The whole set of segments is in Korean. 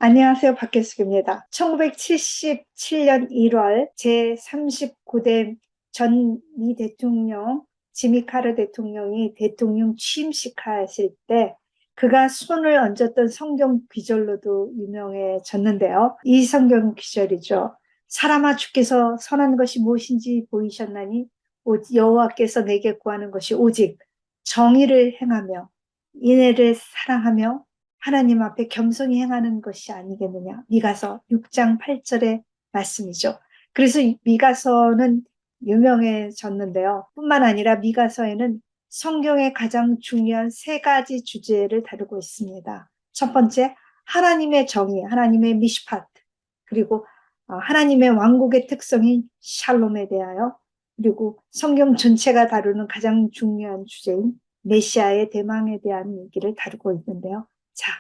안녕하세요. 박혜숙입니다. 1977년 1월 제39대 전 미 대통령 지미 카터 대통령이 대통령 취임식 하실 때 그가 손을 얹었던 성경 귀절로도 유명해졌는데요. 이 성경 귀절이죠. 사람아, 주께서 선한 것이 무엇인지 보이셨나니 여호와께서 내게 구하는 것이 오직 정의를 행하며 인애를 사랑하며 하나님 앞에 겸손히 행하는 것이 아니겠느냐. 미가서 6장 8절의 말씀이죠. 그래서 미가서는 유명해졌는데요. 뿐만 아니라 미가서에는 성경의 가장 중요한 세 가지 주제를 다루고 있습니다. 첫 번째, 하나님의 정의, 하나님의 미시파트, 그리고 하나님의 왕국의 특성인 샬롬에 대하여, 그리고 성경 전체가 다루는 가장 중요한 주제인 메시아의 대망에 대한 얘기를 다루고 있는데요. 자,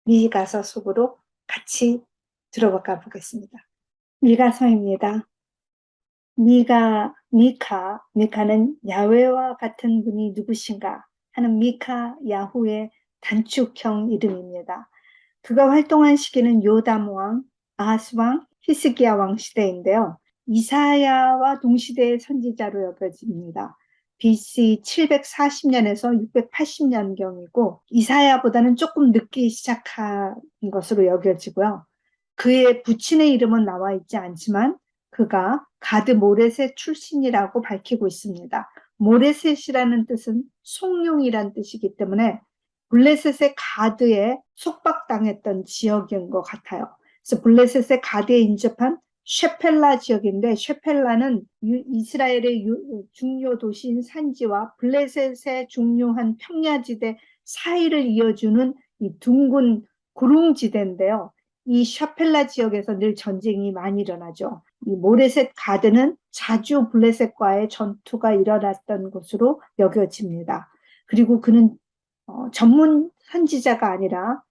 미가서 속으로 같이 들어가 보겠습니다. 미가서입니다. 미카는 야훼와 같은 분이 누구신가 하는 미카 야후의 단축형 이름입니다. 그가 활동한 시기는 요담 왕, 아하스 왕, 히스기야 왕 시대인데요. 이사야와 동시대의 선지자로 여겨집니다. BC 740년에서 680년경이고 이사야보다는 조금 늦게 시작한 것으로 여겨지고요. 그의 부친의 이름은 나와 있지 않지만 그가 가드 모레셋 출신이라고 밝히고 있습니다. 모레셋이라는 뜻은 송룡이란 뜻이기 때문에 블레셋의 가드에 속박당했던 지역인 것 같아요. 그래서 블레셋의 가드에 인접한 셰펠라 지역인데, 셰펠라는 이스라엘의 중요 도시인 산지와 블레셋의 중요한 평야지대 사이를 이어주는 이 둥근 구릉지대인데요. 이 샤펠라 지역에서 늘 전쟁이 많이 일어나죠. 이 모레셋 가드는 자주 블레셋과의 전투가 일어났던 곳으로 여겨집니다. 그리고 그는 전문 선지자가 아니라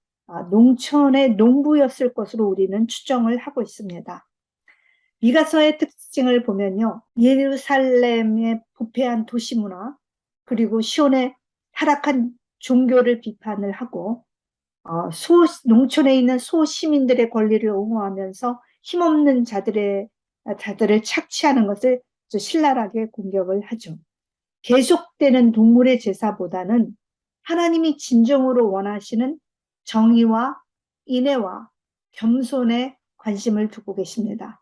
농촌의 농부였을 것으로 우리는 추정을 하고 있습니다. 미가서의 특징을 보면요. 예루살렘의 부패한 도시문화, 그리고 시온의 타락한 종교를 비판을 하고 농촌에 있는 소시민들의 권리를 옹호하면서 힘없는 자들을 착취하는 것을 신랄하게 공격을 하죠. 계속되는 동물의 제사보다는 하나님이 진정으로 원하시는 정의와 인애와 겸손에 관심을 두고 계십니다.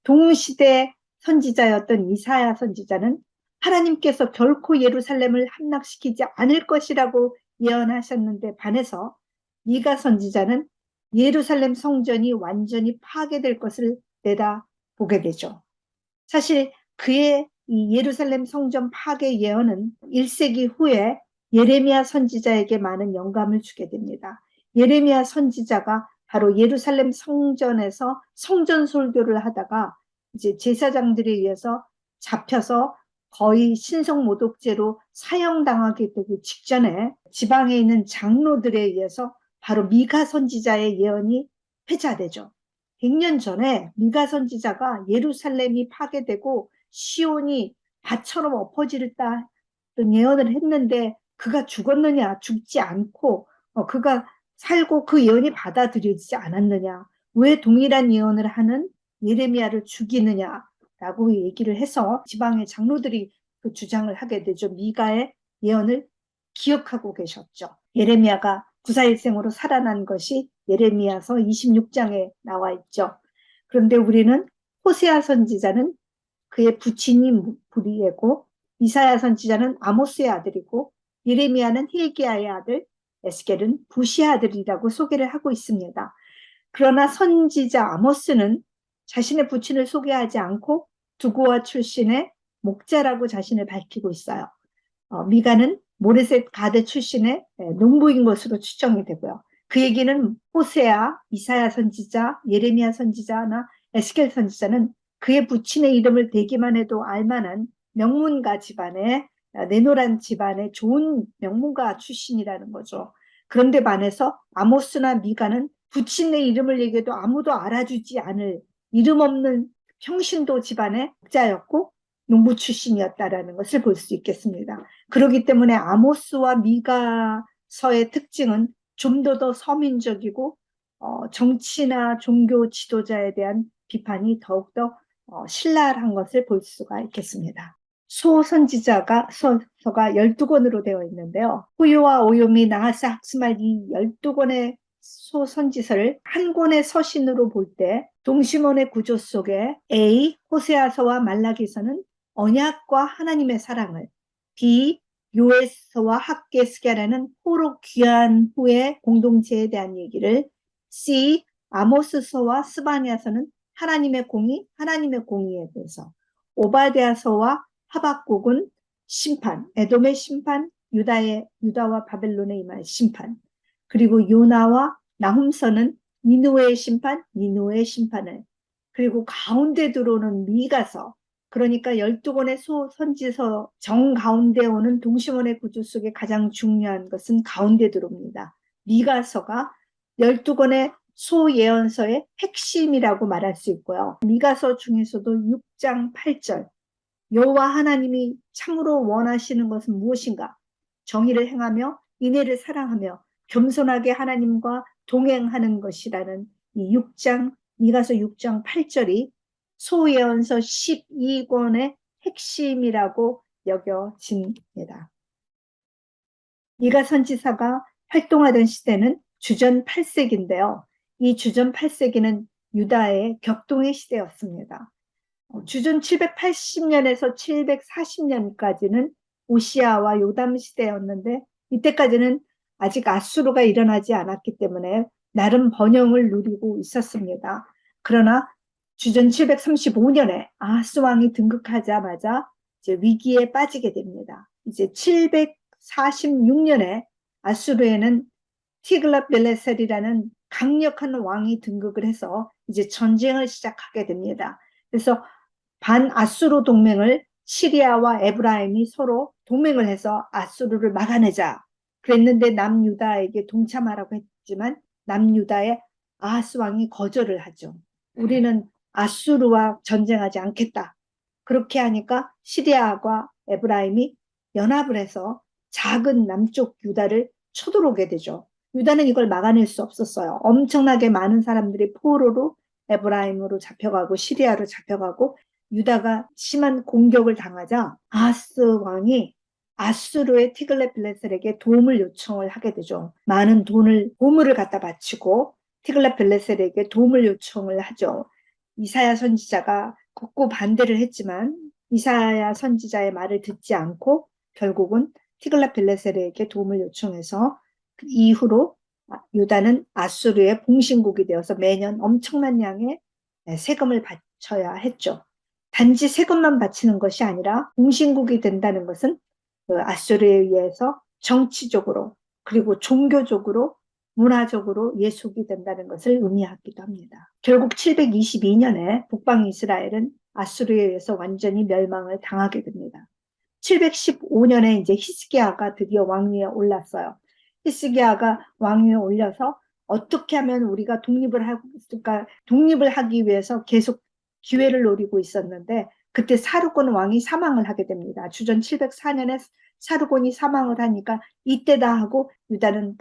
동시대 선지자였던 이사야 선지자는 하나님께서 결코 예루살렘을 함락시키지 않을 것이라고 예언하셨는데 반해서 미가 선지자는 예루살렘 성전이 완전히 파괴될 것을 내다보게 되죠. 사실 그의 이 예루살렘 성전 파괴 예언은 1세기 후에 예레미야 선지자에게 많은 영감을 주게 됩니다. 예레미야 선지자가 바로 예루살렘 성전에서 성전 설교를 하다가 이제 제사장들에 의해서 잡혀서 거의 신성 모독죄로 사형당하게 되기 직전에 지방에 있는 장로들에 의해서 바로 미가 선지자의 예언이 회자되죠. 100년 전에 미가 선지자가 예루살렘이 파괴되고 시온이 밭처럼 엎어지겠다 예언을 했는데 그가 죽었느냐, 죽지 않고 그가 살고 그 예언이 받아들여지지 않았느냐, 왜 동일한 예언을 하는 예레미야를 죽이느냐라고 얘기를 해서 지방의 장로들이 그 주장을 하게 되죠. 미가의 예언을 기억하고 계셨죠. 예레미야가 구사일생으로 살아난 것이 예레미야서 26장에 나와 있죠. 그런데 우리는 호세아 선지자는 그의 부친이 부리에고, 이사야 선지자는 아모스의 아들이고, 예레미야는 힐기야의 아들, 에스겔은 부시의 아들이라고 소개를 하고 있습니다. 그러나 선지자 아모스는 자신의 부친을 소개하지 않고 두고와 출신의 목자라고 자신을 밝히고 있어요. 미가는 모레셋 가드 출신의 농부인 것으로 추정이 되고요. 그 얘기는 호세아, 이사야 선지자, 예레미야 선지자나 에스겔 선지자는 그의 부친의 이름을 대기만 해도 알만한 명문가 집안의 내노란 집안의 좋은 명문가 출신이라는 거죠. 그런데 반해서 아모스나 미가는 부친의 이름을 얘기해도 아무도 알아주지 않을 이름 없는 평신도 집안의 목자였고 농부 출신이었다라는 것을 볼 수 있겠습니다. 그렇기 때문에 아모스와 미가서의 특징은 좀 더 서민적이고 정치나 종교 지도자에 대한 비판이 더욱더 신랄한 것을 볼 수가 있겠습니다. 서가 12권으로 되어 있는데요. 후유와 오요미, 나하스, 학스말 이 12권의 소선지서를 한 권의 서신으로 볼 때 동시몬의 구조 속에 A. 호세아서와 말라기서는 언약과 하나님의 사랑을, B. 요에서와 학개스게라는 호로 귀한 후의 공동체에 대한 얘기를, C. 아모스서와 스바냐서는 하나님의 공의, 하나님의 공의에 대해서, 오바댜서와 하박국은 심판, 에돔의 심판, 유다와 바벨론의 임할 심판, 그리고 요나와 나훔서는 니누의 심판, 니누의 심판을, 그리고 가운데 들어오는 미가서, 그러니까 12권의 선지서 정가운데 오는 동시몬의 구조 속에 가장 중요한 것은 가운데 들어옵니다. 미가서가 12권의 소예언서의 핵심이라고 말할 수 있고요. 미가서 중에서도 6장 8절, 여호와 하나님이 참으로 원하시는 것은 무엇인가? 정의를 행하며 인애를 사랑하며 겸손하게 하나님과 동행하는 것이라는 이 6장, 미가서 6장 8절이 소예언서 12권의 핵심이라고 여겨집니다. 미가 선지사가 활동하던 시대는 주전 8세기인데요. 이 주전 8세기는 유다의 격동의 시대였습니다. 주전 780년에서 740년까지는 오시아와 요담 시대였는데 이때까지는 아직 아수르가 일어나지 않았기 때문에 나름 번영을 누리고 있었습니다. 그러나 주전 735년에 아하스 왕이 등극하자마자 이제 위기에 빠지게 됩니다. 이제 746년에 아수르에는 티글랏빌레셀이라는 강력한 왕이 등극을 해서 이제 전쟁을 시작하게 됩니다. 그래서 반아수르 동맹을 시리아와 에브라임이 서로 동맹을 해서 아수르를 막아내자 그랬는데 남유다에게 동참하라고 했지만 남유다의 아하스 왕이 거절을 하죠. 우리는 아수르와 전쟁하지 않겠다. 그렇게 하니까 시리아와 에브라임이 연합을 해서 작은 남쪽 유다를 쳐들어오게 되죠. 유다는 이걸 막아낼 수 없었어요. 엄청나게 많은 사람들이 포로로 에브라임으로 잡혀가고 시리아로 잡혀가고 유다가 심한 공격을 당하자 아하스 왕이 아수르의 티글렛빌레셀에게 도움을 요청을 하게 되죠. 많은 보물을 갖다 바치고 티글렛빌레셀에게 도움을 요청을 하죠. 이사야 선지자가 굳고 반대를 했지만 이사야 선지자의 말을 듣지 않고 결국은 티글랏빌레셀에게 도움을 요청해서 그 이후로 유다는 아수르의 봉신국이 되어서 매년 엄청난 양의 세금을 바쳐야 했죠. 단지 세금만 바치는 것이 아니라 봉신국이 된다는 것은 그 아수르에 의해서 정치적으로 그리고 종교적으로 문화적으로 예속이 된다는 것을 의미하기도 합니다. 결국 722년에 북방 이스라엘은 아수르에 의해서 완전히 멸망을 당하게 됩니다. 715년에 이제 히스기야가 드디어 왕위에 올랐어요. 히스기야가 왕위에 올려서 어떻게 하면 우리가 독립을 하기 위해서 계속 기회를 노리고 있었는데 그때 사르곤 왕이 사망을 하게 됩니다. 주전 704년에 사르곤이 사망을 하니까 이때다 하고 유다는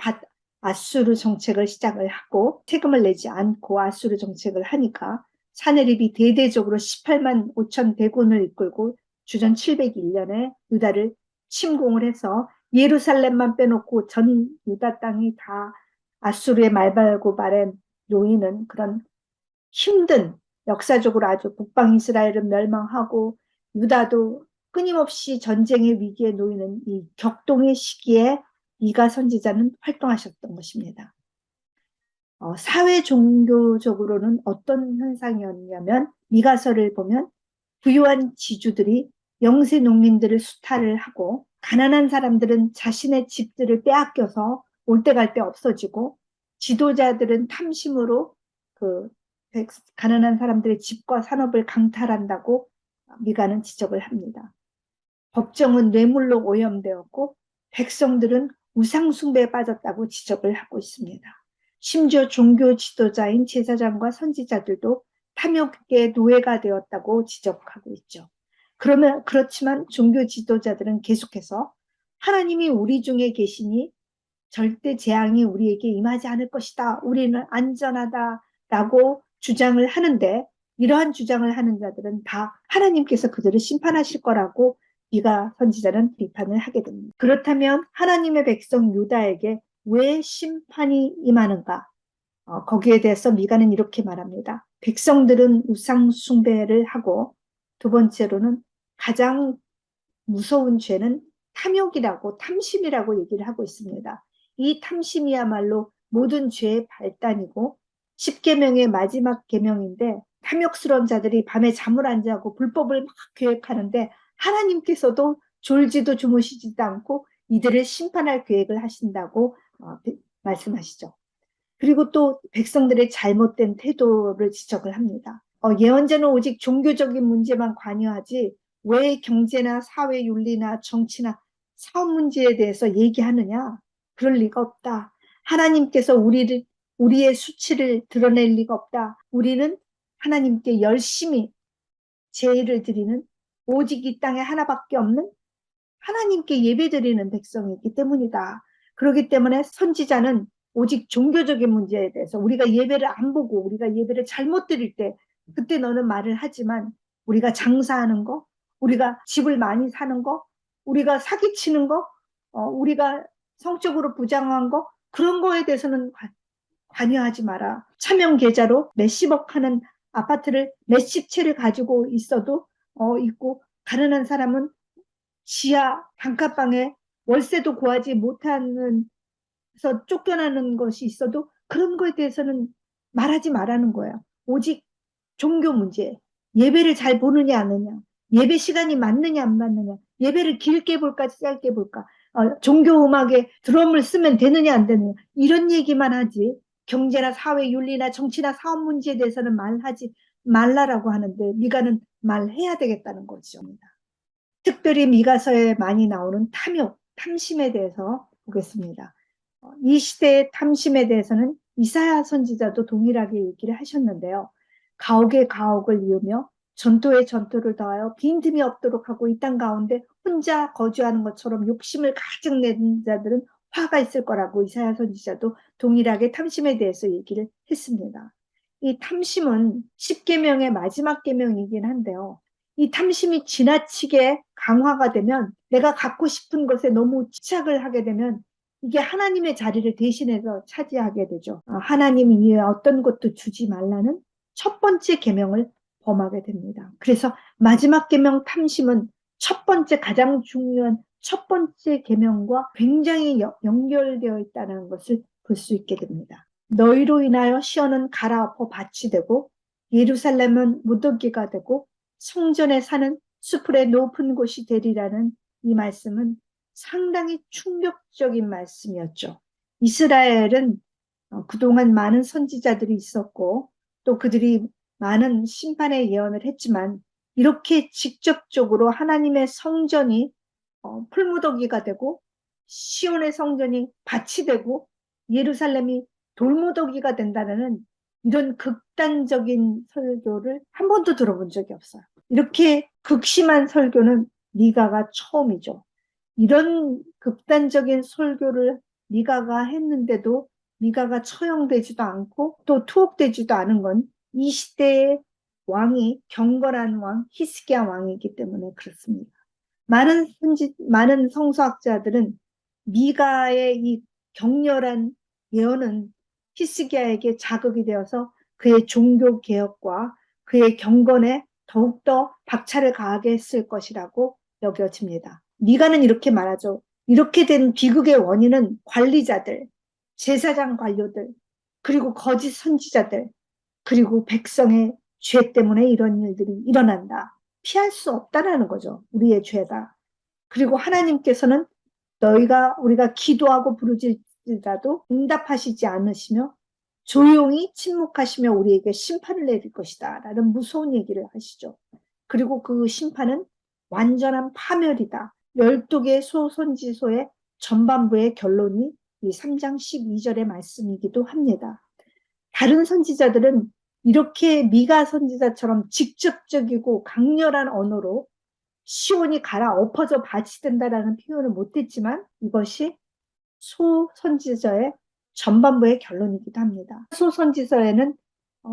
아수르 정책을 시작을 하고 세금을 내지 않고 아수르 정책을 하니까 사네립이 대대적으로 18만 5천 대군을 이끌고 주전 701년에 유다를 침공을 해서 예루살렘만 빼놓고 전 유다 땅이 다 아수르의 말발고발에 놓이는 그런 힘든 역사적으로 아주 북방 이스라엘은 멸망하고 유다도 끊임없이 전쟁의 위기에 놓이는 이 격동의 시기에 미가 선지자는 활동하셨던 것입니다. 사회 종교적으로는 어떤 현상이었냐면 미가서를 보면 부유한 지주들이 영세 농민들을 수탈을 하고 가난한 사람들은 자신의 집들을 빼앗겨서 올 때 갈 때 없어지고 지도자들은 탐심으로 그 가난한 사람들의 집과 산업을 강탈한다고 미가는 지적을 합니다. 법정은 뇌물로 오염되었고 백성들은 우상숭배에 빠졌다고 지적을 하고 있습니다. 심지어 종교 지도자인 제사장과 선지자들도 탐욕의 노예가 되었다고 지적하고 있죠. 그렇지만 종교 지도자들은 계속해서 하나님이 우리 중에 계시니 절대 재앙이 우리에게 임하지 않을 것이다. 우리는 안전하다라고 주장을 하는데, 이러한 주장을 하는 자들은 다 하나님께서 그들을 심판하실 거라고 미가 선지자는 비판을 하게 됩니다. 그렇다면 하나님의 백성 유다에게 왜 심판이 임하는가? 거기에 대해서 미가는 이렇게 말합니다. 백성들은 우상 숭배를 하고, 두 번째로는 가장 무서운 죄는 탐욕이라고, 탐심이라고 얘기를 하고 있습니다. 이 탐심이야말로 모든 죄의 발단이고, 십계명의 마지막 계명인데, 탐욕스러운 자들이 밤에 잠을 안 자고 불법을 막 계획하는데, 하나님께서도 졸지도 주무시지도 않고 이들을 심판할 계획을 하신다고 말씀하시죠. 그리고 또 백성들의 잘못된 태도를 지적을 합니다. 예언자는 오직 종교적인 문제만 관여하지 왜 경제나 사회 윤리나 정치나 사업 문제에 대해서 얘기하느냐? 그럴 리가 없다. 하나님께서 우리의 수치를 드러낼 리가 없다. 우리는 하나님께 열심히 제의를 드리는, 오직 이 땅에 하나밖에 없는 하나님께 예배드리는 백성이기 때문이다. 그렇기 때문에 선지자는 오직 종교적인 문제에 대해서 우리가 예배를 안 보고 우리가 예배를 잘못 드릴 때 그때 너는 말을 하지만, 우리가 장사하는 거, 우리가 집을 많이 사는 거, 우리가 사기치는 거, 우리가 성적으로 부장한 거, 그런 거에 대해서는 관여하지 마라. 차명 계좌로 몇십억 하는 아파트를 몇십 채를 가지고 있어도 있고, 가난한 사람은 지하 단칸방에 월세도 구하지 못하는, 서 쫓겨나는 것이 있어도 그런 거에 대해서는 말하지 말라는 거예요. 오직 종교 문제, 예배를 잘 보느냐 안 하느냐, 예배 시간이 맞느냐 안 맞느냐, 예배를 길게 볼까 짧게 볼까, 종교 음악에 드럼을 쓰면 되느냐 안 되느냐, 이런 얘기만 하지 경제나 사회 윤리나 정치나 사업 문제에 대해서는 말하지 말라라고 하는데, 미가는 말해야 되겠다는 거죠. 특별히 미가서에 많이 나오는 탐욕, 탐심에 대해서 보겠습니다. 이 시대의 탐심에 대해서는 이사야 선지자도 동일하게 얘기를 하셨는데요. 가옥에 가옥을 이으며 전토에 전토를 더하여 빈틈이 없도록 하고 이 땅 가운데 혼자 거주하는 것처럼 욕심을 가득 낸 자들은 화가 있을 거라고 이사야 선지자도 동일하게 탐심에 대해서 얘기를 했습니다. 이 탐심은 십계명의 마지막 계명이긴 한데요. 이 탐심이 지나치게 강화가 되면, 내가 갖고 싶은 것에 너무 집착을 하게 되면 이게 하나님의 자리를 대신해서 차지하게 되죠. 하나님이 이에 어떤 것도 주지 말라는 첫 번째 계명을 범하게 됩니다. 그래서 마지막 계명 탐심은 첫 번째, 가장 중요한 첫 번째 계명과 굉장히 연결되어 있다는 것을 볼 수 있게 됩니다. 너희로 인하여 시온은 갈아엎어 밭이 되고 예루살렘은 무더기가 되고 성전에 사는 수풀의 높은 곳이 되리라는 이 말씀은 상당히 충격적인 말씀이었죠. 이스라엘은 그동안 많은 선지자들이 있었고 또 그들이 많은 심판의 예언을 했지만, 이렇게 직접적으로 하나님의 성전이 풀무더기가 되고 시온의 성전이 밭이 되고 예루살렘이 돌무더기가 된다는 이런 극단적인 설교를 한 번도 들어본 적이 없어요. 이렇게 극심한 설교는 미가가 처음이죠. 이런 극단적인 설교를 미가가 했는데도 미가가 처형되지도 않고 또 투옥되지도 않은 건 이 시대의 왕이 경건한 왕 히스기야 왕이기 때문에 그렇습니다. 많은 성서학자들은 미가의 이 격렬한 예언은 히스기야에게 자극이 되어서 그의 종교 개혁과 그의 경건에 더욱더 박차를 가하게 했을 것이라고 여겨집니다. 미가는 이렇게 말하죠. 이렇게 된 비극의 원인은 관리자들, 제사장 관료들, 그리고 거짓 선지자들, 그리고 백성의 죄 때문에 이런 일들이 일어난다. 피할 수 없다라는 거죠. 우리의 죄다. 그리고 하나님께서는 우리가 기도하고 부르짖을지라도 응답하시지 않으시며 조용히 침묵하시며 우리에게 심판을 내릴 것이다 라는 무서운 얘기를 하시죠. 그리고 그 심판은 완전한 파멸이다. 12개 소선지서의 전반부의 결론이 이 3장 12절의 말씀이기도 합니다. 다른 선지자들은 이렇게 미가 선지자처럼 직접적이고 강렬한 언어로 시온이 갈아 엎어져 밭이 된다라는 표현을 못했지만, 이것이 소선지서의 전반부의 결론이기도 합니다. 소선지서에는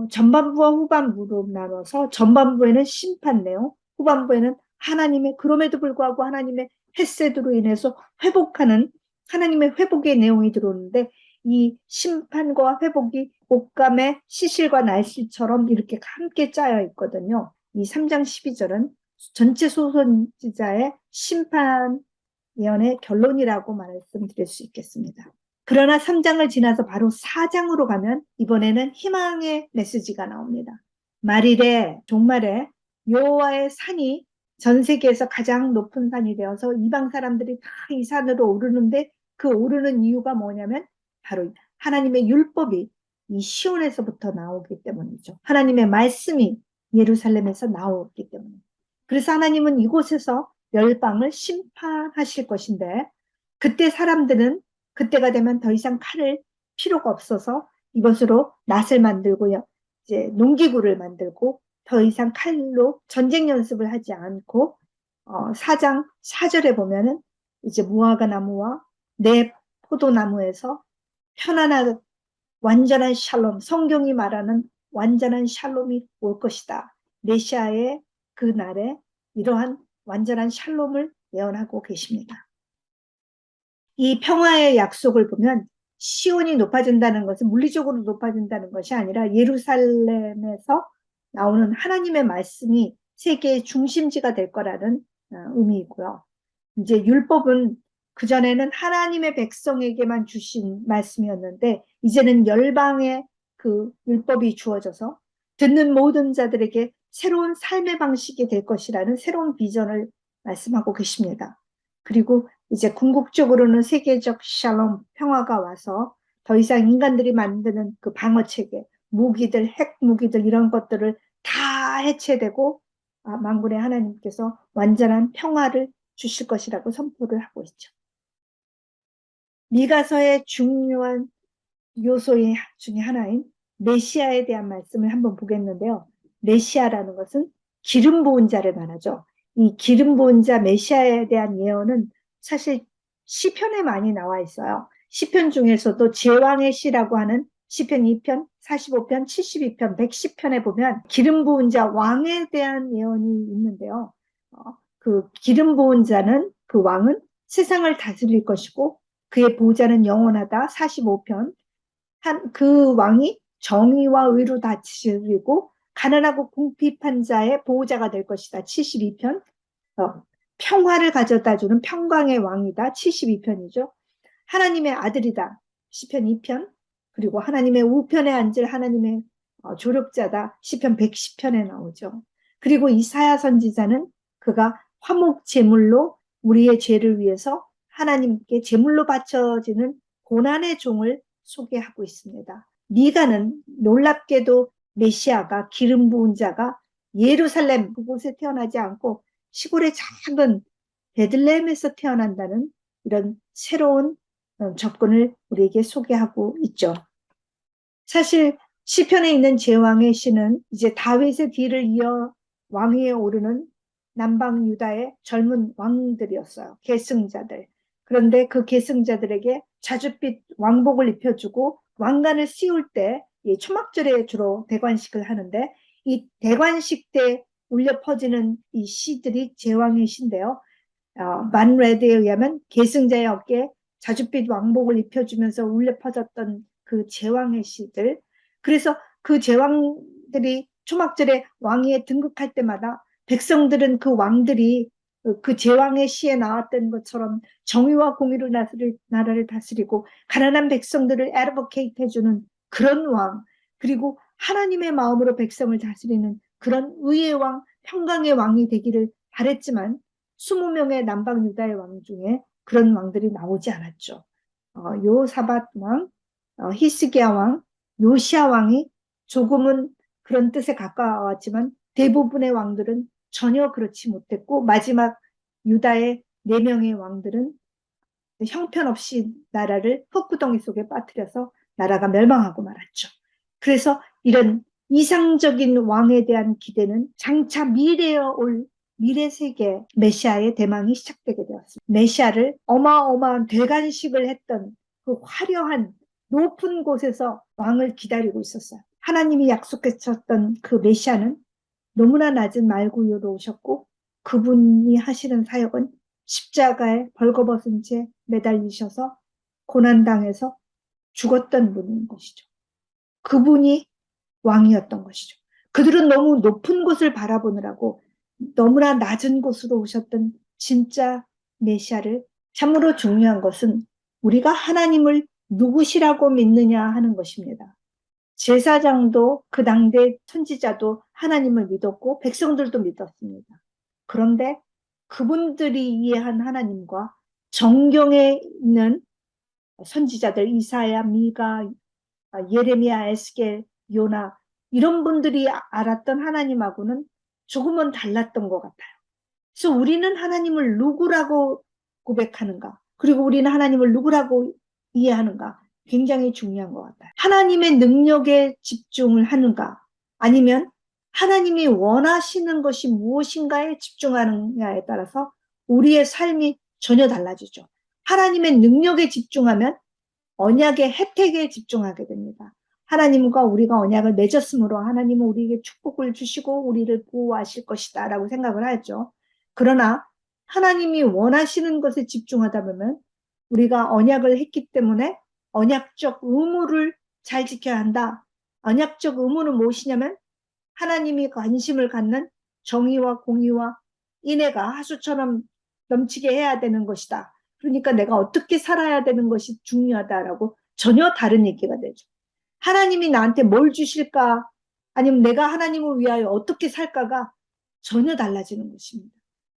전반부와 후반부로 나눠서 전반부에는 심판 내용, 후반부에는 하나님의 그럼에도 불구하고 하나님의 헤세드로 인해서 회복하는 하나님의 회복의 내용이 들어오는데 이 심판과 회복이 옷감의 시실과 날씨처럼 이렇게 함께 짜여 있거든요. 이 3장 12절은 전체 소선지자의 심판 예언의 결론이라고 말씀드릴 수 있겠습니다. 그러나 3장을 지나서 바로 4장으로 가면 이번에는 희망의 메시지가 나옵니다. 말일에 종말에 여호와의 산이 전 세계에서 가장 높은 산이 되어서 이방 사람들이 다 이 산으로 오르는데 그 오르는 이유가 뭐냐면 바로 하나님의 율법이 이 시온에서부터 나오기 때문이죠. 하나님의 말씀이 예루살렘에서 나오기 때문에. 그래서 하나님은 이곳에서 열방을 심판하실 것인데 그때 사람들은 그때가 되면 더 이상 칼을 필요가 없어서 이것으로 낫을 만들고요. 이제 농기구를 만들고 더 이상 칼로 전쟁 연습을 하지 않고 4장 4절에 보면은 이제 무화과 나무와 내 포도나무에서 편안한 완전한 샬롬, 성경이 말하는 완전한 샬롬이 올 것이다. 메시아의 그 날에 이러한 완전한 샬롬을 예언하고 계십니다. 이 평화의 약속을 보면 시온이 높아진다는 것은 물리적으로 높아진다는 것이 아니라 예루살렘에서 나오는 하나님의 말씀이 세계의 중심지가 될 거라는 의미이고요. 이제 율법은 그전에는 하나님의 백성에게만 주신 말씀이었는데 이제는 열방의 그 율법이 주어져서 듣는 모든 자들에게 새로운 삶의 방식이 될 것이라는 새로운 비전을 말씀하고 계십니다. 그리고 이제 궁극적으로는 세계적 샬롬, 평화가 와서 더 이상 인간들이 만드는 그 방어체계, 무기들, 핵 무기들 이런 것들을 다 해체되고 만군의 하나님께서 완전한 평화를 주실 것이라고 선포를 하고 있죠. 미가서의 중요한 요소 중에 하나인 메시아에 대한 말씀을 한번 보겠는데요. 메시아라는 것은 기름 부은 자를 말하죠. 이 기름 부은 자 메시아에 대한 예언은 사실 시편에 많이 나와 있어요. 시편 중에서도 제왕의 시라고 하는 시편 2편, 45편, 72편, 110편에 보면 기름 부은 자 왕에 대한 예언이 있는데요. 그 기름 부은 자는 그 왕은 세상을 다스릴 것이고 그의 보좌는 영원하다. 45편. 그 왕이 정의와 의로 다스리고 가난하고 궁핍한 자의 보호자가 될 것이다. 72편. 평화를 가져다주는 평강의 왕이다. 72편이죠. 하나님의 아들이다. 시편 2편. 그리고 하나님의 우편에 앉을 하나님의 조력자다. 시편 110편에 나오죠. 그리고 이사야 선지자는 그가 화목 제물로 우리의 죄를 위해서 하나님께 제물로 바쳐지는 고난의 종을 소개하고 있습니다. 미가는 놀랍게도 메시아가 기름 부은 자가 예루살렘 그곳에 태어나지 않고 시골의 작은 베들레헴에서 태어난다는 이런 새로운 접근을 우리에게 소개하고 있죠. 사실 시편에 있는 제왕의 시는 이제 다윗의 뒤를 이어 왕위에 오르는 남방 유다의 젊은 왕들이었어요. 계승자들. 그런데 그 계승자들에게 자줏빛 왕복을 입혀주고 왕관을 씌울 때 초막절에 주로 대관식을 하는데 이 대관식 때 울려 퍼지는 이 시들이 제왕의 시인데요. 만레드에 의하면 계승자의 어깨에 자줏빛 왕복을 입혀주면서 울려 퍼졌던 그 제왕의 시들. 그래서 그 제왕들이 초막절에 왕위에 등극할 때마다 백성들은 그 왕들이 그 제왕의 시에 나왔던 것처럼 정의와 공의로 나라를 다스리고 가난한 백성들을 애드보케이트 해주는 그런 왕, 그리고 하나님의 마음으로 백성을 다스리는 그런 의의 왕, 평강의 왕이 되기를 바랬지만 20명의 남방 유다의 왕 중에 그런 왕들이 나오지 않았죠. 요사밧 왕, 히스기야 왕, 요시야 왕이 조금은 그런 뜻에 가까웠지만 대부분의 왕들은 전혀 그렇지 못했고 마지막 유다의 4명의 왕들은 형편없이 나라를 흙구덩이 속에 빠뜨려서 나라가 멸망하고 말았죠. 그래서 이런 이상적인 왕에 대한 기대는 장차 미래에 올 미래 세계 메시아의 대망이 시작되게 되었습니다. 메시아를 어마어마한 대관식을 했던 그 화려한 높은 곳에서 왕을 기다리고 있었어요. 하나님이 약속하셨던 그 메시아는 너무나 낮은 말구유로 오셨고 그분이 하시는 사역은 십자가에 벌거벗은 채 매달리셔서 고난당해서 죽었던 분인 것이죠. 그분이 왕이었던 것이죠. 그들은 너무 높은 곳을 바라보느라고 너무나 낮은 곳으로 오셨던 진짜 메시아를. 참으로 중요한 것은 우리가 하나님을 누구시라고 믿느냐 하는 것입니다. 제사장도 그 당대 선지자도 하나님을 믿었고 백성들도 믿었습니다. 그런데 그분들이 이해한 하나님과 정경에 있는 선지자들 이사야, 미가, 예레미야, 에스겔, 요나 이런 분들이 알았던 하나님하고는 조금은 달랐던 것 같아요. 그래서 우리는 하나님을 누구라고 고백하는가? 그리고 우리는 하나님을 누구라고 이해하는가? 굉장히 중요한 것 같아요. 하나님의 능력에 집중을 하는가? 아니면 하나님이 원하시는 것이 무엇인가에 집중하느냐에 따라서 우리의 삶이 전혀 달라지죠. 하나님의 능력에 집중하면 언약의 혜택에 집중하게 됩니다. 하나님과 우리가 언약을 맺었으므로 하나님은 우리에게 축복을 주시고 우리를 보호하실 것이다 라고 생각을 하죠. 그러나 하나님이 원하시는 것에 집중하다 보면 우리가 언약을 했기 때문에 언약적 의무를 잘 지켜야 한다. 언약적 의무는 무엇이냐면 하나님이 관심을 갖는 정의와 공의와 인애가 하수처럼 넘치게 해야 되는 것이다. 그러니까 내가 어떻게 살아야 되는 것이 중요하다라고 전혀 다른 얘기가 되죠. 하나님이 나한테 뭘 주실까? 아니면 내가 하나님을 위하여 어떻게 살까가 전혀 달라지는 것입니다.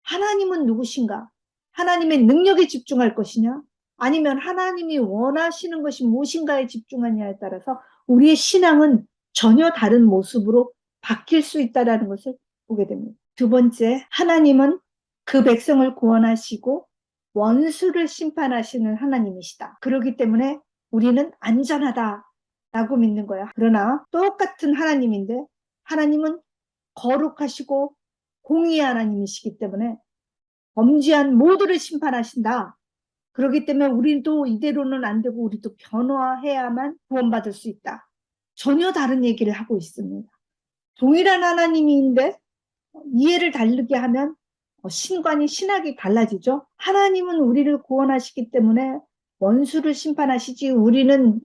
하나님은 누구신가? 하나님의 능력에 집중할 것이냐? 아니면 하나님이 원하시는 것이 무엇인가에 집중하냐에 따라서 우리의 신앙은 전혀 다른 모습으로 바뀔 수 있다는 것을 보게 됩니다. 두 번째, 하나님은 그 백성을 구원하시고 원수를 심판하시는 하나님이시다. 그렇기 때문에 우리는 안전하다라고 믿는 거야. 그러나 똑같은 하나님인데 하나님은 거룩하시고 공의의 하나님이시기 때문에 범죄한 모두를 심판하신다. 그렇기 때문에 우리도 이대로는 안 되고 우리도 변화해야만 구원받을 수 있다. 전혀 다른 얘기를 하고 있습니다. 동일한 하나님인데 이해를 다르게 하면 신관이 신학이 달라지죠. 하나님은 우리를 구원하시기 때문에 원수를 심판하시지 우리는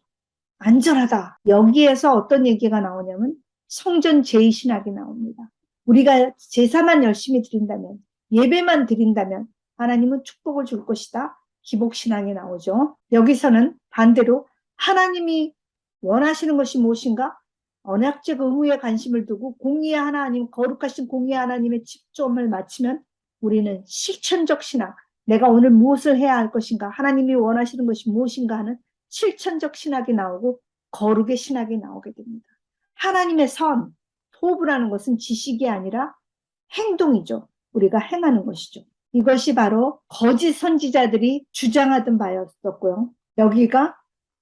안전하다. 여기에서 어떤 얘기가 나오냐면 성전 제의신학이 나옵니다. 우리가 제사만 열심히 드린다면, 예배만 드린다면 하나님은 축복을 줄 것이다. 기복신앙이 나오죠. 여기서는 반대로 하나님이 원하시는 것이 무엇인가? 언약적 의무에 관심을 두고 공의의 하나님, 거룩하신 공의의 하나님의 집점을 맞추면 우리는 실천적 신앙, 내가 오늘 무엇을 해야 할 것인가, 하나님이 원하시는 것이 무엇인가 하는 실천적 신학이 나오고 거룩의 신학이 나오게 됩니다. 하나님의 선, 토부라는 것은 지식이 아니라 행동이죠. 우리가 행하는 것이죠. 이것이 바로 거짓 선지자들이 주장하던 바였었고요. 여기가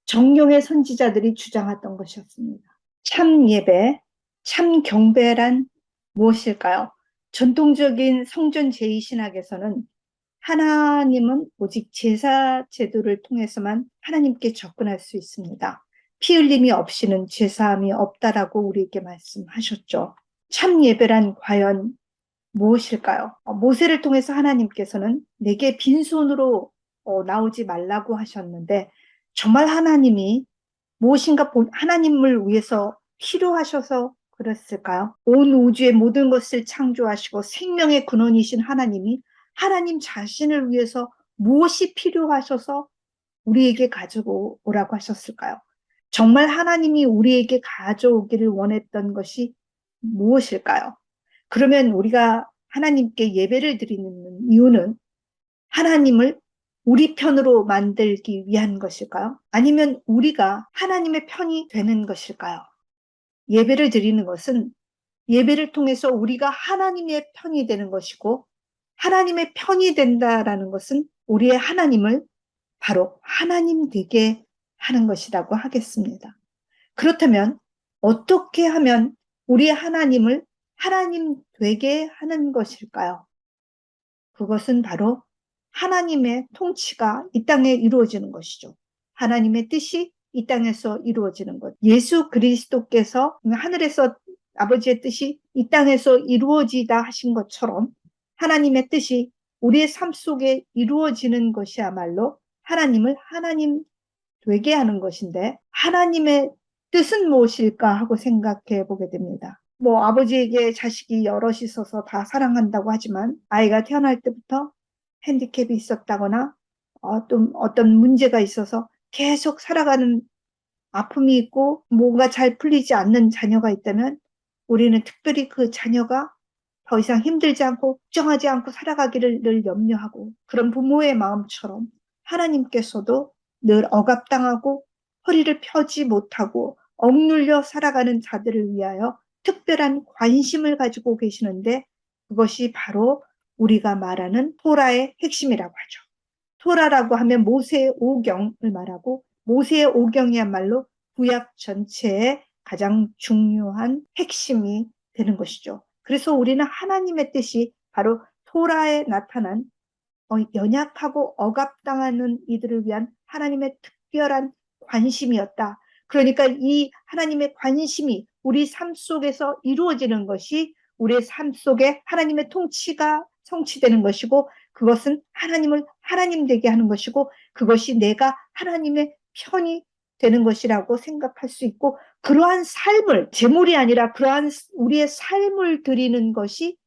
정령의 선지자들이 주장했던 것이었습니다. 참 예배, 참 경배란 무엇일까요? 전통적인 성전 제의신학에서는 하나님은 오직 제사 제도를 통해서만 하나님께 접근할 수 있습니다. 피 흘림이 없이는 제사함이 없다라고 우리에게 말씀하셨죠. 참 예배란 과연 무엇일까요? 모세를 통해서 하나님께서는 내게 빈손으로 나오지 말라고 하셨는데 정말 하나님이 무엇인가 하나님을 위해서 필요하셔서 그랬을까요? 온 우주의 모든 것을 창조하시고 생명의 근원이신 하나님이 하나님 자신을 위해서 무엇이 필요하셔서 우리에게 가지고 오라고 하셨을까요? 정말 하나님이 우리에게 가져오기를 원했던 것이 무엇일까요? 그러면 우리가 하나님께 예배를 드리는 이유는 하나님을 우리 편으로 만들기 위한 것일까요? 아니면 우리가 하나님의 편이 되는 것일까요? 예배를 드리는 것은 예배를 통해서 우리가 하나님의 편이 되는 것이고 하나님의 편이 된다라는 것은 우리의 하나님을 바로 하나님 되게 하는 것이라고 하겠습니다. 그렇다면 어떻게 하면 우리 하나님을 하나님 되게 하는 것일까요? 그것은 바로 하나님의 통치가 이 땅에 이루어지는 것이죠. 하나님의 뜻이 이 땅에서 이루어지는 것. 예수 그리스도께서 하늘에서 아버지의 뜻이 이 땅에서 이루어지다 하신 것처럼 하나님의 뜻이 우리의 삶 속에 이루어지는 것이야말로 하나님을 하나님 되게 하는 것인데, 하나님의 뜻은 무엇일까 하고 생각해 보게 됩니다. 뭐 아버지에게 자식이 여럿이 있어서 다 사랑한다고 하지만 아이가 태어날 때부터 핸디캡이 있었다거나 또 어떤 문제가 있어서 계속 살아가는 아픔이 있고 뭔가 잘 풀리지 않는 자녀가 있다면 우리는 특별히 그 자녀가 더 이상 힘들지 않고 걱정하지 않고 살아가기를 늘 염려하고, 그런 부모의 마음처럼 하나님께서도 늘 억압당하고 허리를 펴지 못하고 억눌려 살아가는 자들을 위하여 특별한 관심을 가지고 계시는데, 그것이 바로 우리가 말하는 토라의 핵심이라고 하죠. 토라라고 하면 모세의 오경을 말하고, 모세의 오경이야말로 구약 전체의 가장 중요한 핵심이 되는 것이죠. 그래서 우리는 하나님의 뜻이 바로 토라에 나타난 연약하고 억압당하는 이들을 위한 하나님의 특별한 관심이었다. 그러니까 이 하나님의 관심이 우리 삶 속에서 이루어지는 것이 우리의 삶 속에 하나님의 통치가 성취되는 것이고, 그것은 하나님을 하나님 되게 하는 것이고, 그것이 내가 하나님의 편이 되는 것이라고 생각할 수 있고, 그러한 삶을, 재물이 아니라 그러한 우리의 삶을 드리는 것이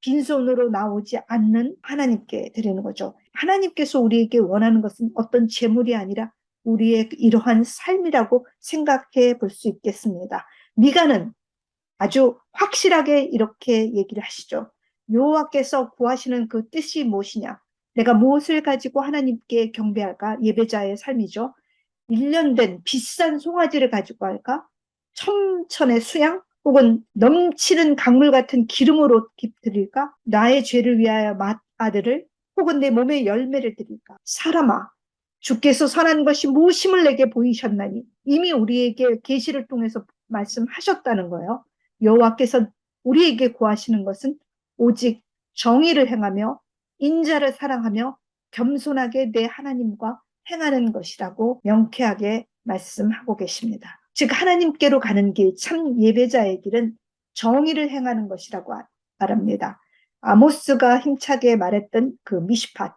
빈손으로 나오지 않는 하나님께 드리는 거죠. 하나님께서 우리에게 원하는 것은 어떤 재물이 아니라 우리의 이러한 삶이라고 생각해 볼 수 있겠습니다. 미가는 아주 확실하게 이렇게 얘기를 하시죠. 여호와께서 구하시는 그 뜻이 무엇이냐? 내가 무엇을 가지고 하나님께 경배할까? 예배자의 삶이죠. 1년 된 비싼 송아지를 가지고 할까? 첨천의 수양? 혹은 넘치는 강물 같은 기름으로 드릴까? 나의 죄를 위하여 아들을? 혹은 내 몸의 열매를 드릴까? 사람아, 주께서 선한 것이 무엇임을 내게 보이셨나니, 이미 우리에게 계시를 통해서 말씀하셨다는 거예요. 여호와께서 우리에게 구하시는 것은 오직 정의를 행하며 인자를 사랑하며 겸손하게 내 하나님과 행하는 것이라고 명쾌하게 말씀하고 계십니다. 즉 하나님께로 가는 길, 참 예배자의 길은 정의를 행하는 것이라고 말합니다. 아모스가 힘차게 말했던 그 미시팟,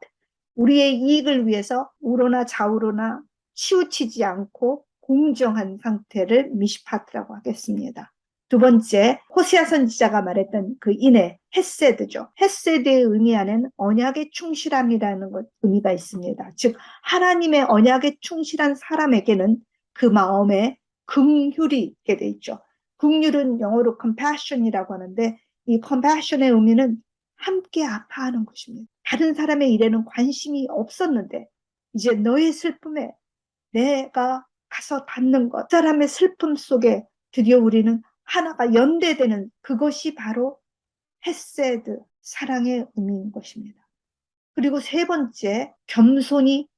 우리의 이익을 위해서 우로나 좌우로나 치우치지 않고 공정한 상태를 미시팟이라고 하겠습니다. 두 번째, 호세아 선지자가 말했던 그 인애, 헤세드죠. 헤세드의 의미 안에는 언약에 충실함이라는 의미가 있습니다. 즉 하나님의 언약에 충실한 사람에게는 그 마음에 긍휼이 있게 돼 있죠. 긍휼은 영어로 compassion이라고 하는데, 이 compassion의 의미는 함께 아파하는 것입니다. 다른 사람의 일에는 관심이 없었는데 이제 너의 슬픔에 내가 가서 닿는 것, 그 사람의 슬픔 속에 드디어 우리는 하나가 연대되는, 그것이 바로 헤세드, 사랑의 의미인 것입니다. 그리고 세 번째, 겸손이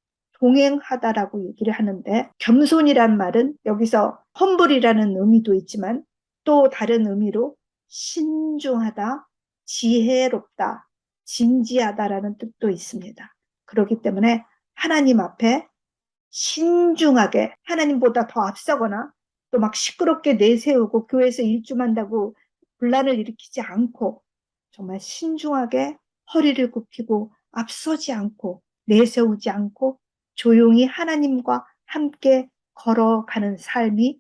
동행하다라고 얘기를 하는데, 겸손이란 말은 여기서 험블이라는 의미도 있지만 또 다른 의미로 신중하다, 지혜롭다, 진지하다라는 뜻도 있습니다. 그렇기 때문에 하나님 앞에 신중하게, 하나님보다 더 앞서거나 또 막 시끄럽게 내세우고 교회에서 일좀한다고 분란을 일으키지 않고 정말 신중하게 허리를 굽히고 앞서지 않고 내세우지 않고 조용히 하나님과 함께 걸어가는 삶이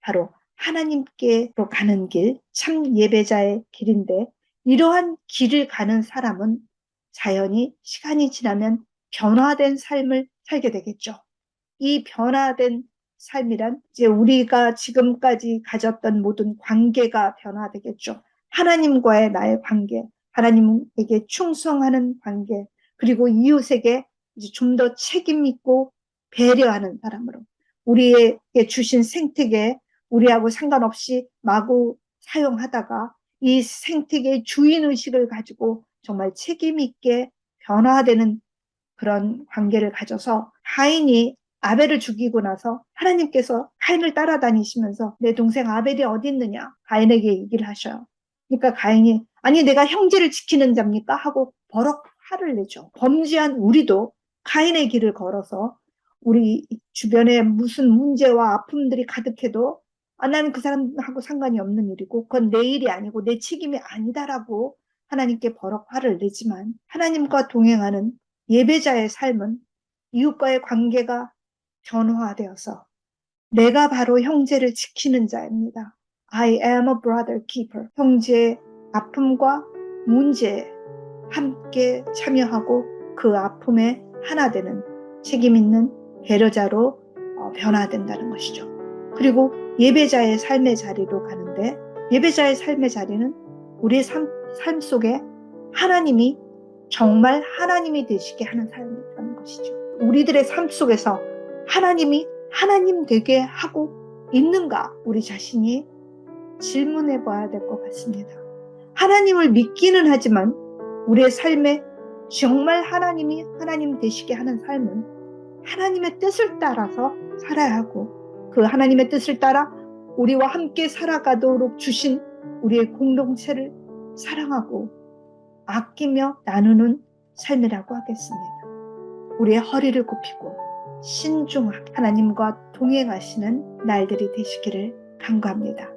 바로 하나님께로 가는 길, 참 예배자의 길인데, 이러한 길을 가는 사람은 자연히 시간이 지나면 변화된 삶을 살게 되겠죠. 이 변화된 삶이란 이제 우리가 지금까지 가졌던 모든 관계가 변화되겠죠. 하나님과의 나의 관계, 하나님에게 충성하는 관계, 그리고 이웃에게 이제 좀 더 책임 있고 배려하는 사람으로, 우리에게 주신 생태계 우리하고 상관없이 마구 사용하다가 이 생태계의 주인의식을 가지고 정말 책임 있게 변화되는 그런 관계를 가져서, 가인이 아벨을 죽이고 나서 하나님께서 가인을 따라다니시면서 내 동생 아벨이 어디 있느냐 가인에게 얘기를 하셔요. 그러니까 가인이 아니 내가 형제를 지키는 자입니까? 하고 버럭 화를 내죠. 범죄한 우리도 가인의 길을 걸어서 우리 주변에 무슨 문제와 아픔들이 가득해도 나는 그 사람하고 상관이 없는 일이고 그건 내 일이 아니고 내 책임이 아니다라고 하나님께 버럭 화를 내지만 하나님과 동행하는 예배자의 삶은 이웃과의 관계가 변화되어서 내가 바로 형제를 지키는 자입니다. I am a brother keeper. 형제의 아픔과 문제에 함께 참여하고 그 아픔에 하나 되는 책임 있는 배려자로 변화된다는 것이죠. 그리고 예배자의 삶의 자리로 가는데 예배자의 삶의 자리는 우리의 삶 속에 하나님이 정말 하나님이 되시게 하는 삶이라는 것이죠. 우리들의 삶 속에서 하나님이 하나님 되게 하고 있는가 우리 자신이 질문해 봐야 될 것 같습니다. 하나님을 믿기는 하지만 우리의 삶에 정말 하나님이 하나님 되시게 하는 삶은 하나님의 뜻을 따라서 살아야 하고 그 하나님의 뜻을 따라 우리와 함께 살아가도록 주신 우리의 공동체를 사랑하고 아끼며 나누는 삶이라고 하겠습니다. 우리의 허리를 굽히고 신중하게 하나님과 동행하시는 날들이 되시기를 간구합니다.